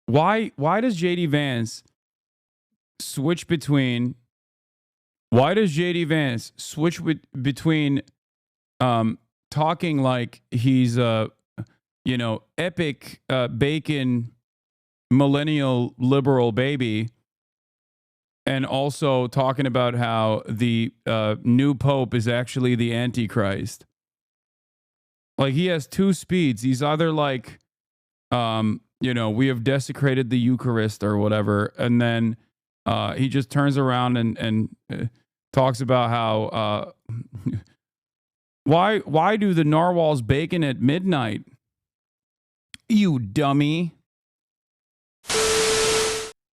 Why does JD Vance switch between why does JD Vance switch between talking like he's a epic bacon millennial liberal baby, and also talking about how the new pope is actually the Antichrist? Like, he has two speeds. He's either like, we have desecrated the Eucharist or whatever, and then he just turns around and talks about how why do the narwhals bacon at midnight? You dummy.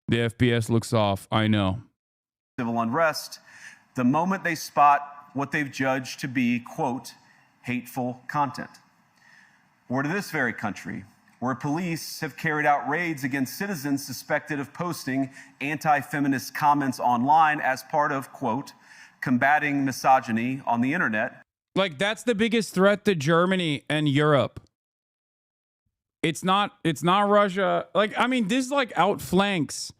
The FPS looks off. I know. Civil unrest the moment they spot what they've judged to be, quote, hateful content. Or to this very country, where police have carried out raids against citizens suspected of posting anti-feminist comments online as part of, quote, combating misogyny on the internet. Like, that's the biggest threat to Germany and Europe. It's not Russia. Like, I mean, this like outflanks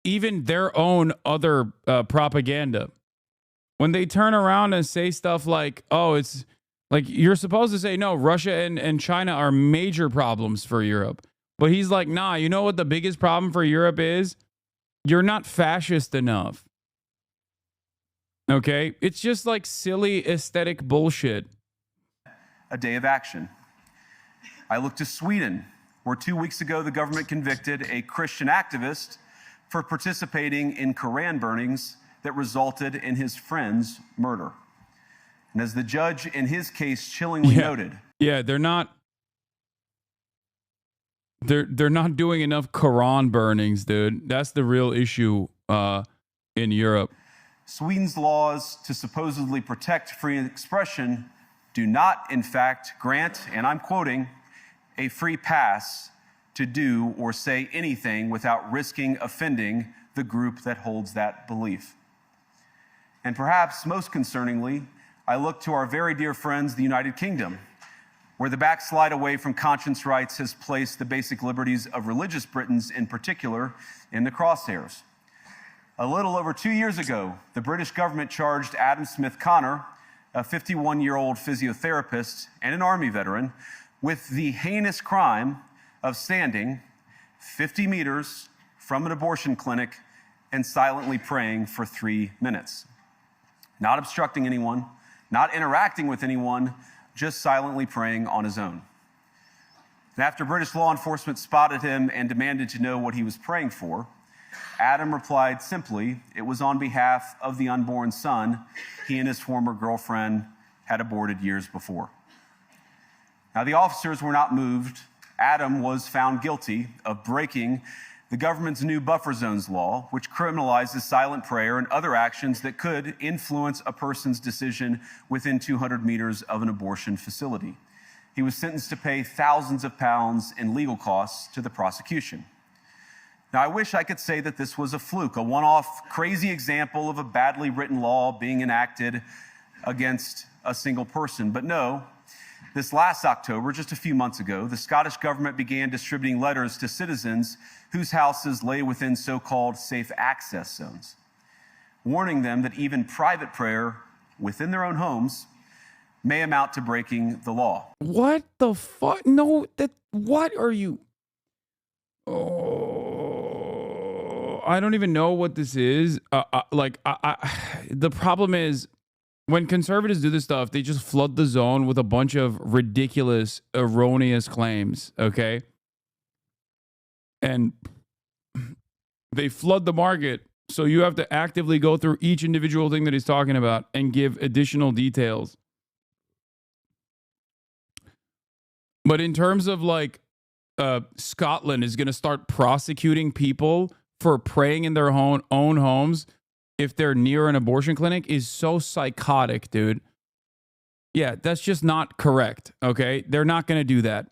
even their own other propaganda. When they turn around and say stuff like, oh, it's like, you're supposed to say, no, Russia and China are major problems for Europe. But he's like, nah, you know what the biggest problem for Europe is? You're not fascist enough. Okay? It's just like silly aesthetic bullshit. A day of action. I look to Sweden, where 2 weeks ago the government convicted a Christian activist for participating in Quran burnings that resulted in his friend's murder. And as the judge in his case chillingly noted. Yeah, they're not doing enough Quran burnings, dude. That's the real issue in Europe. Sweden's laws to supposedly protect free expression do not, in fact, grant, and I'm quoting, a free pass to do or say anything without risking offending the group that holds that belief. And perhaps most concerningly, I look to our very dear friends, the United Kingdom, where the backslide away from conscience rights has placed the basic liberties of religious Britons in particular in the crosshairs. A little over 2 years ago, the British government charged Adam Smith Connor, a 51-year-old physiotherapist and an Army veteran, with the heinous crime of standing 50 meters from an abortion clinic and silently praying for 3 minutes. Not obstructing anyone, not interacting with anyone, just silently praying on his own. And after British law enforcement spotted him and demanded to know what he was praying for, Adam replied simply, it was on behalf of the unborn son he and his former girlfriend had aborted years before. Now, the officers were not moved. Adam was found guilty of breaking the government's new buffer zones law, which criminalizes silent prayer and other actions that could influence a person's decision within 200 meters of an abortion facility. He was sentenced to pay thousands of pounds in legal costs to the prosecution. Now, I wish I could say that this was a fluke, a one-off crazy example of a badly written law being enacted against a single person. But no, this last October, just a few months ago, the Scottish government began distributing letters to citizens whose houses lay within so-called safe access zones, warning them that even private prayer within their own homes may amount to breaking the law. What the fuck? No, what are you? Oh, I don't even know what this is. The problem is, when conservatives do this stuff, they just flood the zone with a bunch of ridiculous, erroneous claims, okay? And they flood the market, so you have to actively go through each individual thing that he's talking about and give additional details. But in terms of like, Scotland is going to start prosecuting people for praying in their own homes if they're near an abortion clinic is so psychotic, dude. Yeah, that's just not correct, okay? They're not going to do that.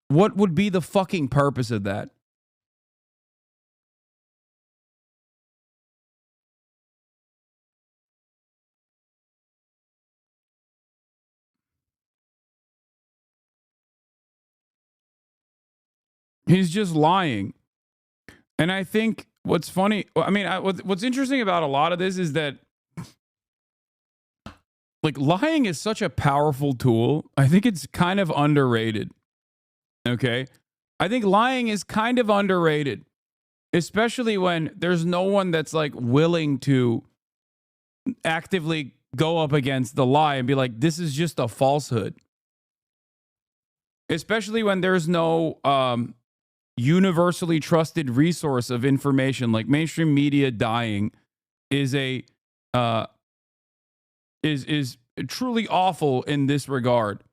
What would be the fucking purpose of that? He's just lying. And I think what's funny, I mean, what's interesting about a lot of this is that, like, lying is such a powerful tool. I think it's kind of underrated. Okay. I think lying is kind of underrated, especially when there's no one that's like willing to actively go up against the lie and be like, this is just a falsehood. Especially when there's no universally trusted resource of information. Like mainstream media dying is is truly awful in this regard.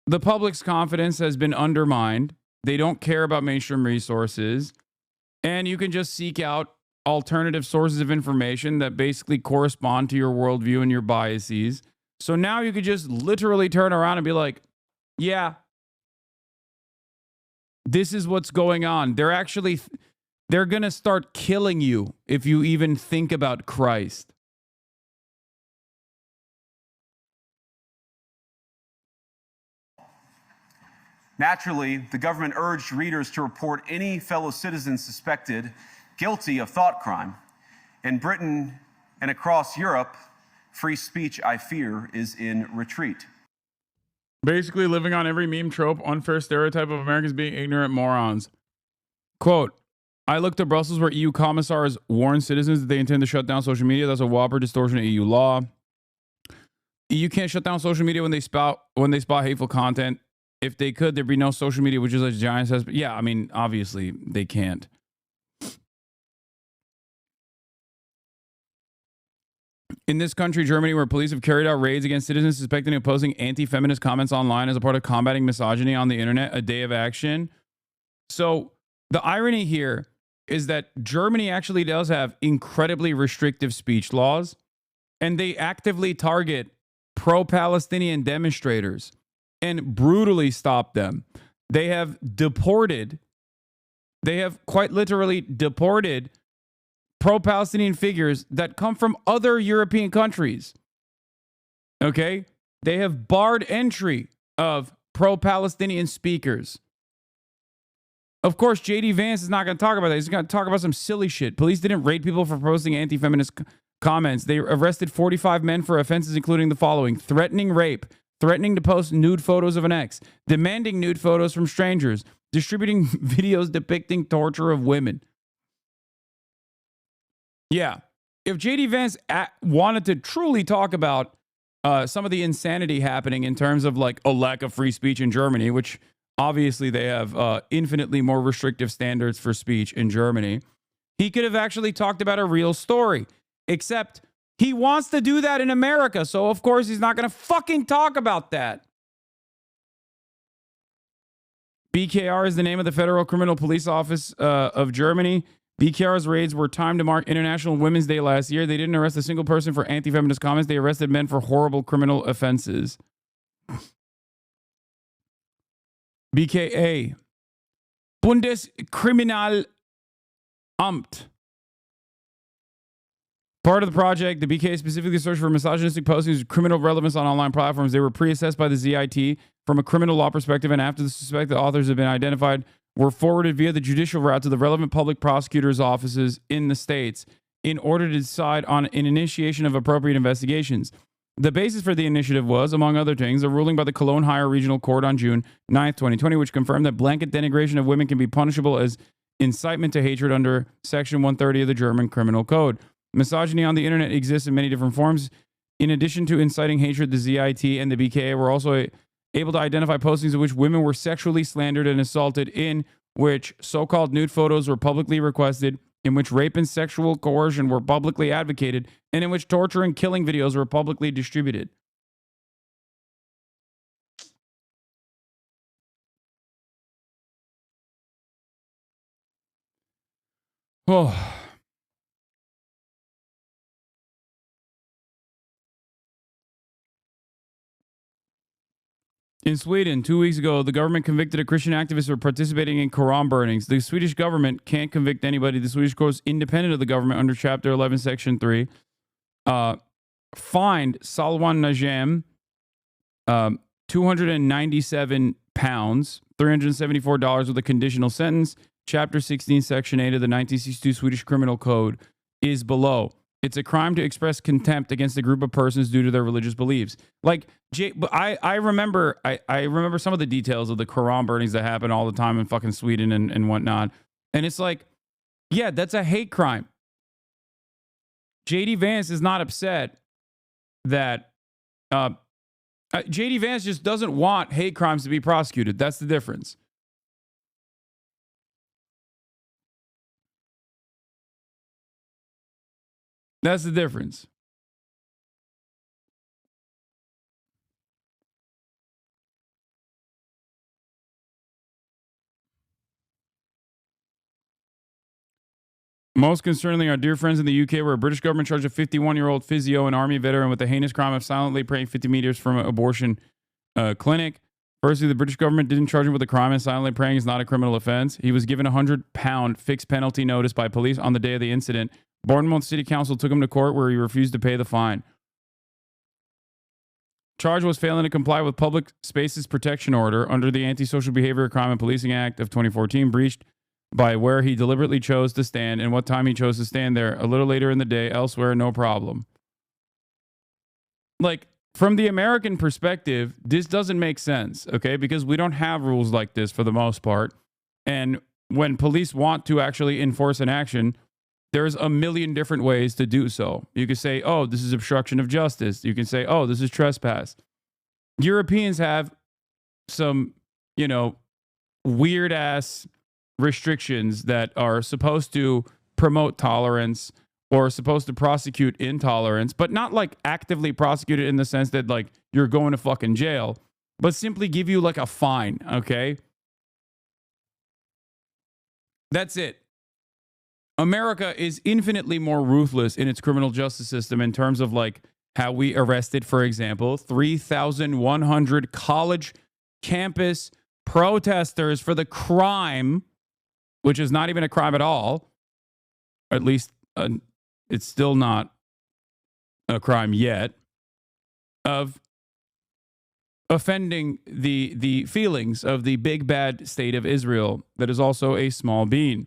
The public's confidence has been undermined. They don't care about mainstream resources. And you can just seek out alternative sources of information that basically correspond to your worldview and your biases. So now you could just literally turn around and be like, yeah, this is what's going on. They're going to start killing you if you even think about Christ. Naturally, the government urged readers to report any fellow citizen suspected guilty of thought crime. In Britain and across Europe, free speech, I fear, is in retreat. Basically living on every meme trope, unfair stereotype of Americans being ignorant morons. Quote, I looked to Brussels where EU commissars warn citizens that they intend to shut down social media. That's a whopper distortion of EU law. EU can't shut down social media when they spot hateful content. If they could, there'd be no social media, which is like Giant says. But yeah, I mean, obviously they can't. In this country, Germany, where police have carried out raids against citizens suspected of posting anti-feminist comments online as a part of combating misogyny on the internet, a day of action. So the irony here is that Germany actually does have incredibly restrictive speech laws, and they actively target pro-Palestinian demonstrators and brutally stop them. They have quite literally deported pro-Palestinian figures that come from other European countries. Okay? They have barred entry of pro-Palestinian speakers. Of course, JD Vance is not going to talk about that. He's going to talk about some silly shit. Police didn't raid people for posting anti-feminist comments. They arrested 45 men for offenses including the following: threatening rape, threatening to post nude photos of an ex, demanding nude photos from strangers, distributing videos depicting torture of women. Yeah. If JD Vance wanted to truly talk about some of the insanity happening in terms of like a lack of free speech in Germany, which obviously they have infinitely more restrictive standards for speech in Germany, he could have actually talked about a real story. Except he wants to do that in America, so of course he's not going to fucking talk about that. BKR is the name of the Federal Criminal Police Office of Germany. BKR's raids were timed to mark International Women's Day last year. They didn't arrest a single person for anti-feminist comments. They arrested men for horrible criminal offenses. BKA. Bundeskriminalamt. Part of the project, the BKA specifically searched for misogynistic postings with criminal relevance on online platforms. They were pre-assessed by the ZIT from a criminal law perspective, and after the suspected authors have been identified, were forwarded via the judicial route to the relevant public prosecutors' offices in the states in order to decide on an initiation of appropriate investigations. The basis for the initiative was, among other things, a ruling by the Cologne Higher Regional Court on June 9th, 2020, which confirmed that blanket denigration of women can be punishable as incitement to hatred under Section 130 of the German Criminal Code. Misogyny on the internet exists in many different forms. In addition to inciting hatred, the ZIT and the BKA were also able to identify postings in which women were sexually slandered and assaulted, in which so-called nude photos were publicly requested, in which rape and sexual coercion were publicly advocated, and in which torture and killing videos were publicly distributed. Oh. In Sweden, 2 weeks ago, the government convicted a Christian activist for participating in Quran burnings. The Swedish government can't convict anybody. The Swedish court is independent of the government under Chapter 11, Section 3. Fined Salwan Najam £297, $374 with a conditional sentence. Chapter 16, Section 8 of the 1962 Swedish Criminal Code is below. It's a crime to express contempt against a group of persons due to their religious beliefs. Like, I remember some of the details of the Quran burnings that happen all the time in fucking Sweden and whatnot. And it's like, yeah, that's a hate crime. JD Vance is not upset that JD Vance just doesn't want hate crimes to be prosecuted. That's the difference. That's the difference. Most concerningly, our dear friends in the UK, where a British government charged a 51-year-old physio and army veteran with the heinous crime of silently praying 50 meters from an abortion clinic. Firstly, the British government didn't charge him with a crime, and silently praying is not a criminal offense. He was given a £100 fixed penalty notice by police on the day of the incident. Bournemouth City Council took him to court where he refused to pay the fine. Charge was failing to comply with Public Spaces Protection Order under the Antisocial Behavior Crime and Policing Act of 2014, breached by where he deliberately chose to stand and what time he chose to stand there. A little later in the day, elsewhere, no problem. Like, from the American perspective, this doesn't make sense, okay? Because we don't have rules like this for the most part. And when police want to actually enforce an action, there's a million different ways to do so. You can say, oh, this is obstruction of justice. You can say, oh, this is trespass. Europeans have some, weird ass restrictions that are supposed to promote tolerance or supposed to prosecute intolerance, but not like actively prosecute it in the sense that like you're going to fucking jail, but simply give you like a fine, okay? That's it. America is infinitely more ruthless in its criminal justice system in terms of like how we arrested, for example, 3,100 college campus protesters for the crime, which is not even a crime at all. At least it's still not a crime yet, of offending the feelings of the big bad state of Israel that is also a small being.